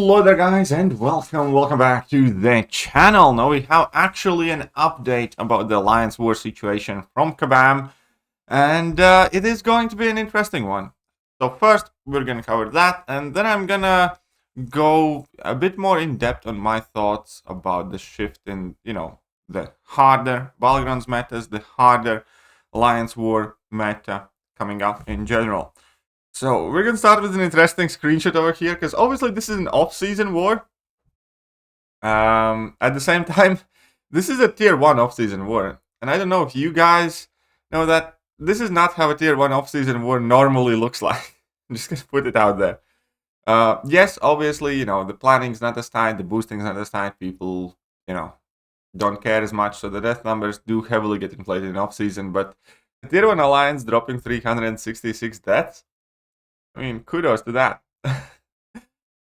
Hello there guys and welcome back to the channel. Now we have actually an update about the Alliance War situation from Kabam, and it is going to be an interesting one. So first we're gonna cover that, and then I'm gonna go a bit more in depth on my thoughts about the shift in, the harder Battlegrounds metas, the harder Alliance War meta coming up in general. So we're gonna start with an interesting screenshot over here, because obviously this is an off-season war. At the same time, this is a tier 1 off-season war, and I don't know if you guys know that this is not how a tier 1 off-season war normally looks like. I'm just gonna put it out there. Yes, obviously, the planning's not as tight, the boosting's not as tight, people, don't care as much, so the death numbers do heavily get inflated in off-season, but the tier 1 alliance dropping 366 deaths, I mean, kudos to that.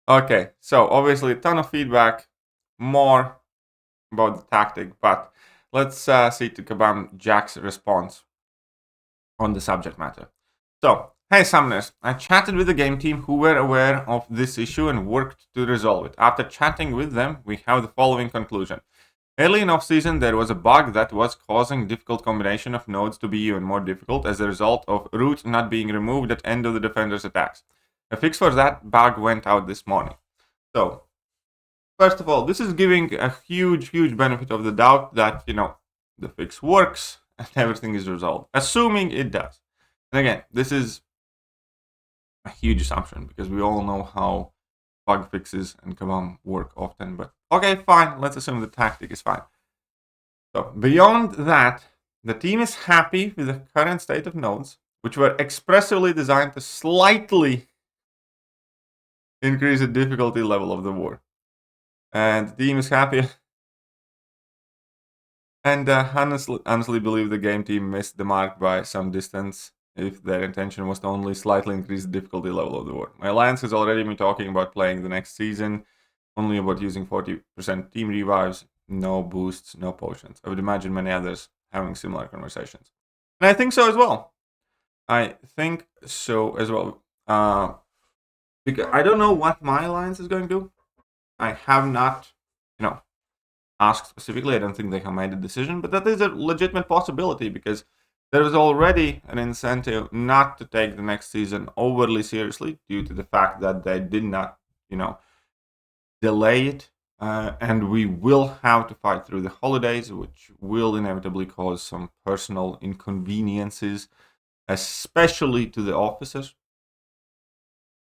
Okay, so obviously a ton of feedback, more about the tactic, but let's see to Kabam Jack's response on the subject matter. So, hey Summoners, I chatted with the game team who were aware of this issue and worked to resolve it. After chatting with them, we have the following conclusion. Early in off-season, there was a bug that was causing difficult combination of nodes to be even more difficult as a result of root not being removed at end of the defender's attacks. A fix for that bug went out this morning. So, first of all, this is giving a huge benefit of the doubt that, the fix works and everything is resolved. Assuming it does. And again, this is a huge assumption because we all know how bug fixes and Kabam work often, but okay, fine, let's assume the tactic is fine. So, beyond that, the team is happy with the current state of nodes, which were expressly designed to slightly increase the difficulty level of the war. And the team is happy. And honestly believe the game team missed the mark by some distance if their intention was to only slightly increase the difficulty level of the war. My alliance has already been talking about playing the next season, only about using 40% team revives, no boosts, no potions. I would imagine many others having similar conversations. And I think so as well. Because I don't know what my alliance is going to do. I have not, asked specifically. I don't think they have made a decision, but that is a legitimate possibility because there is already an incentive not to take the next season overly seriously due to the fact that they did not, delay it. And we will have to fight through the holidays, which will inevitably cause some personal inconveniences, especially to the officers.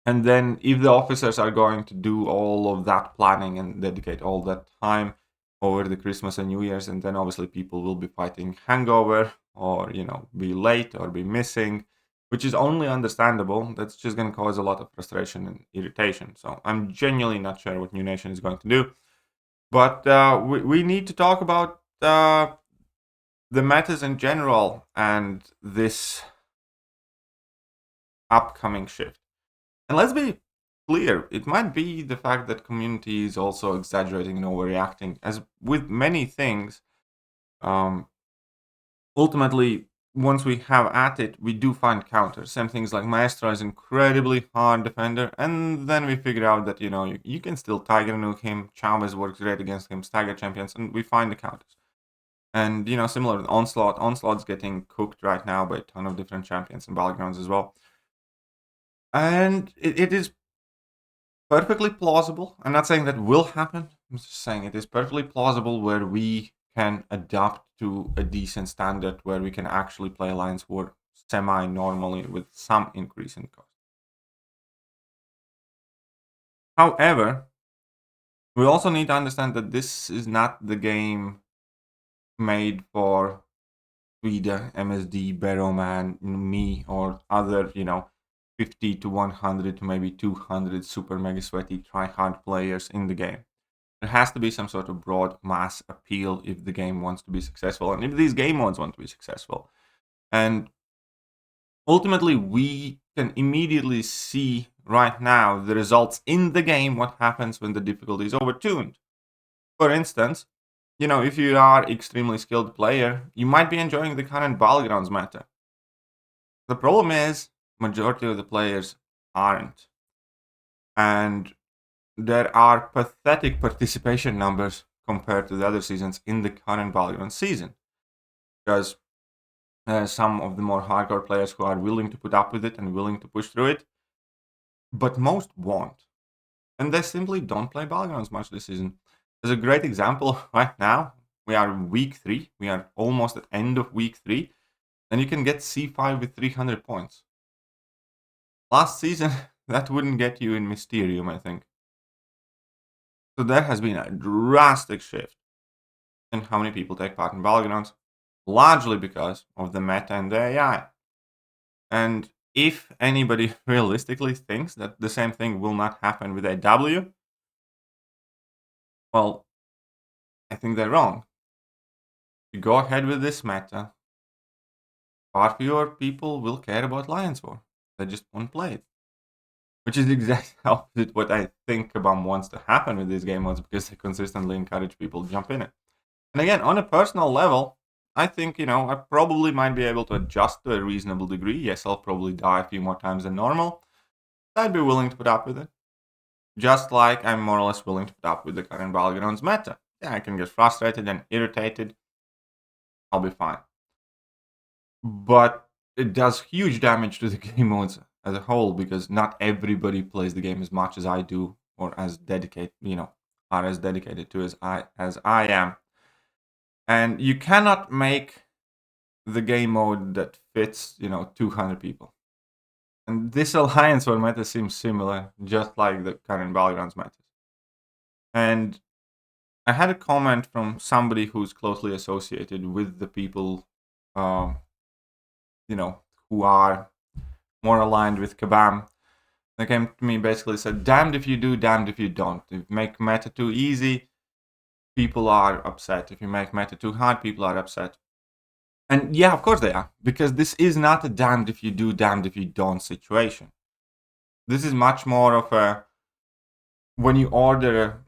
And then if the officers are going to do all of that planning and dedicate all that time over the Christmas and New Year's, and then obviously people will be fighting hangover or, be late or be missing, which is only understandable. That's just going to cause a lot of frustration and irritation. So I'm genuinely not sure what New Nation is going to do. But we need to talk about the metas in general and this upcoming shift. And let's be clear, it might be the fact that community is also exaggerating and overreacting. As with many things, ultimately, once we have at it, we do find counters. Same things like Maestro is incredibly hard defender, and then we figure out that, you can still Tiger Nuke him, Chavez works great against him, Stagger Champions, and we find the counters. And, similar with Onslaught. Onslaught's getting cooked right now by a ton of different champions and Battlegrounds as well. And it is perfectly plausible. I'm not saying that will happen. I'm just saying it is perfectly plausible where we can adapt to a decent standard where we can actually play Alliance War semi-normally with some increase in cost. However, we also need to understand that this is not the game made for Sweden, MSD, Barrowman, me, or other, 50 to 100 to maybe 200 super mega sweaty try-hard players in the game. There has to be some sort of broad mass appeal if the game wants to be successful, and if these game modes want to be successful. And ultimately, we can immediately see right now the results in the game, what happens when the difficulty is overtuned. For instance, if you are extremely skilled player, you might be enjoying the current Battlegrounds meta. The problem is, majority of the players aren't. And there are pathetic participation numbers compared to the other seasons in the current Valorant season. Because some of the more hardcore players who are willing to put up with it and willing to push through it, but most won't. And they simply don't play Valorant as much this season. There's a great example right now. We are week 3. We are almost at end of week 3. And you can get C5 with 300 points. Last season, that wouldn't get you in Mysterium, I think. So there has been a drastic shift in how many people take part in Valorant, largely because of the meta and the AI. And if anybody realistically thinks that the same thing will not happen with AW, well, I think they're wrong. You go ahead with this meta, far fewer people will care about Lions War. They just won't play it. Which is exactly opposite what I think Kabam wants to happen with these game modes, because they consistently encourage people to jump in it. And again, on a personal level, I think, I probably might be able to adjust to a reasonable degree. Yes, I'll probably die a few more times than normal. I'd be willing to put up with it. Just like I'm more or less willing to put up with the current Valorant's meta. Yeah, I can get frustrated and irritated. I'll be fine. But it does huge damage to the game modes as a whole, because not everybody plays the game as much as I do, or as dedicated, are as dedicated to as I am. And you cannot make the game mode that fits, 200 people. And this Alliance War meta seems similar, just like the current Valorant's meta. And I had a comment from somebody who's closely associated with the people, who are more aligned with Kabam. They came to me, basically said, damned if you do, damned if you don't. If you make meta too easy, people are upset. If you make meta too hard, people are upset. And yeah, of course they are, because this is not a damned if you do, damned if you don't situation. This is much more of a, when you order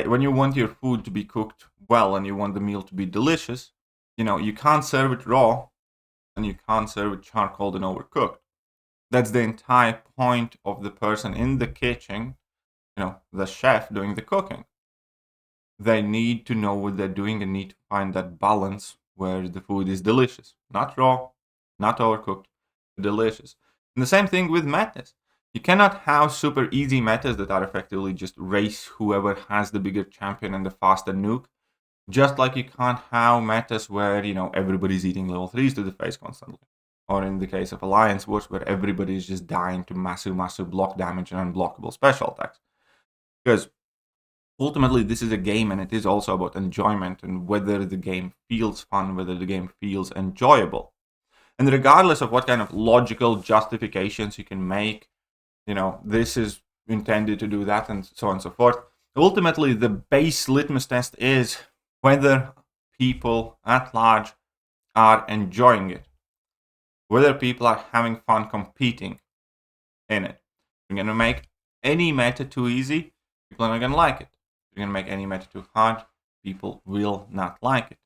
when you want your food to be cooked well and you want the meal to be delicious, you can't serve it raw and you can't serve it charcoaled and overcooked. That's the entire point of the person in the kitchen, the chef doing the cooking. They need to know what they're doing and need to find that balance where the food is delicious. Not raw, not overcooked, delicious. And the same thing with metas. You cannot have super easy metas that are effectively just race whoever has the bigger champion and the faster nuke. Just like you can't have metas where, everybody's eating level 3s to the face constantly. Or in the case of Alliance Wars, where everybody is just dying to massive block damage and unblockable special attacks. Because ultimately, this is a game, and it is also about enjoyment and whether the game feels fun, whether the game feels enjoyable. And regardless of what kind of logical justifications you can make, this is intended to do that, and so on and so forth. Ultimately, the base litmus test is whether people at large are enjoying it. Whether people are having fun competing in it. If you're going to make any meta too easy, people are not going to like it. If you're going to make any meta too hard, people will not like it.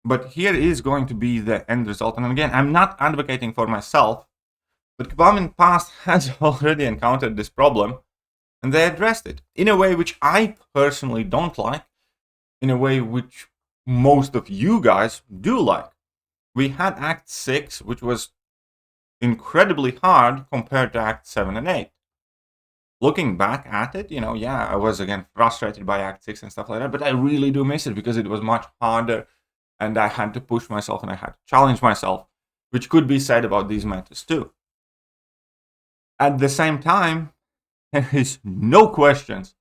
But here is going to be the end result. And again, I'm not advocating for myself, but Kabam in the past has already encountered this problem, and they addressed it in a way which I personally don't like, in a way which most of you guys do like. We had Act 6, which was incredibly hard compared to Act 7 and 8. Looking back at it, I was again frustrated by Act 6 and stuff like that, but I really do miss it because it was much harder and I had to push myself and I had to challenge myself, which could be said about these metas too. At the same time, there is no questions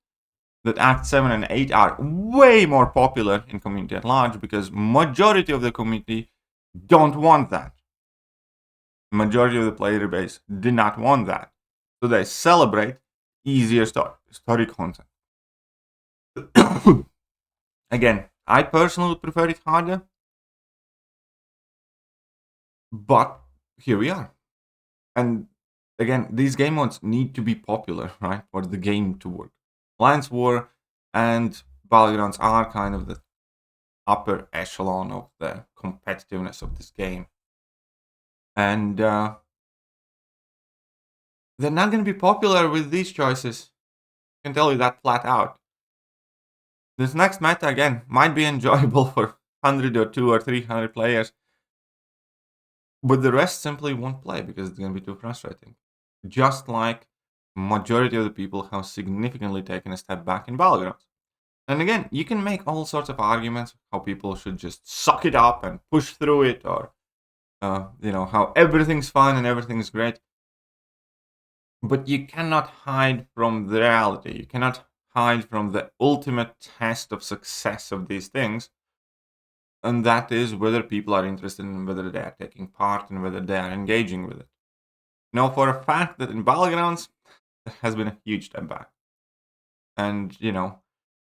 that Act 7 and 8 are way more popular in community at large, because majority of the community don't want that. Majority of the player base did not want that. So they celebrate easier story content. Again, I personally would prefer it harder, but here we are. And again, these game modes need to be popular, right, for the game to work. Alliance War and Valorant are kind of the upper echelon of the competitiveness of this game. And they're not going to be popular with these choices. I can tell you that flat out. This next meta, again, might be enjoyable for 100 or 2 or 300 players, but the rest simply won't play because it's going to be too frustrating. Just like majority of the people have significantly taken a step back in Battlegrounds. And again, you can make all sorts of arguments how people should just suck it up and push through it, or how everything's fine and everything's great. But you cannot hide from the reality. You cannot hide from the ultimate test of success of these things. And that is whether people are interested in whether they are taking part and whether they are engaging with it. Now, for a fact that in Battlegrounds, there has been a huge step back. And,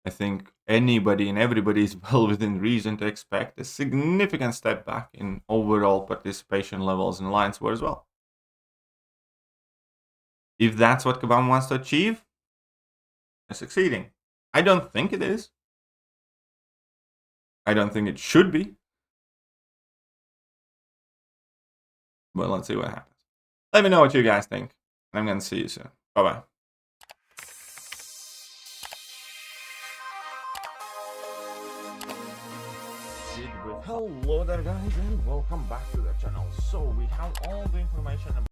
I think anybody and everybody is well within reason to expect a significant step back in overall participation levels in Alliance War as well. If that's what Kabam wants to achieve, they're succeeding. I don't think it is. I don't think it should be. But let's see what happens. Let me know what you guys think. I'm going to see you soon. Bye-bye. Hello there guys, and welcome back to the channel. So we have all the information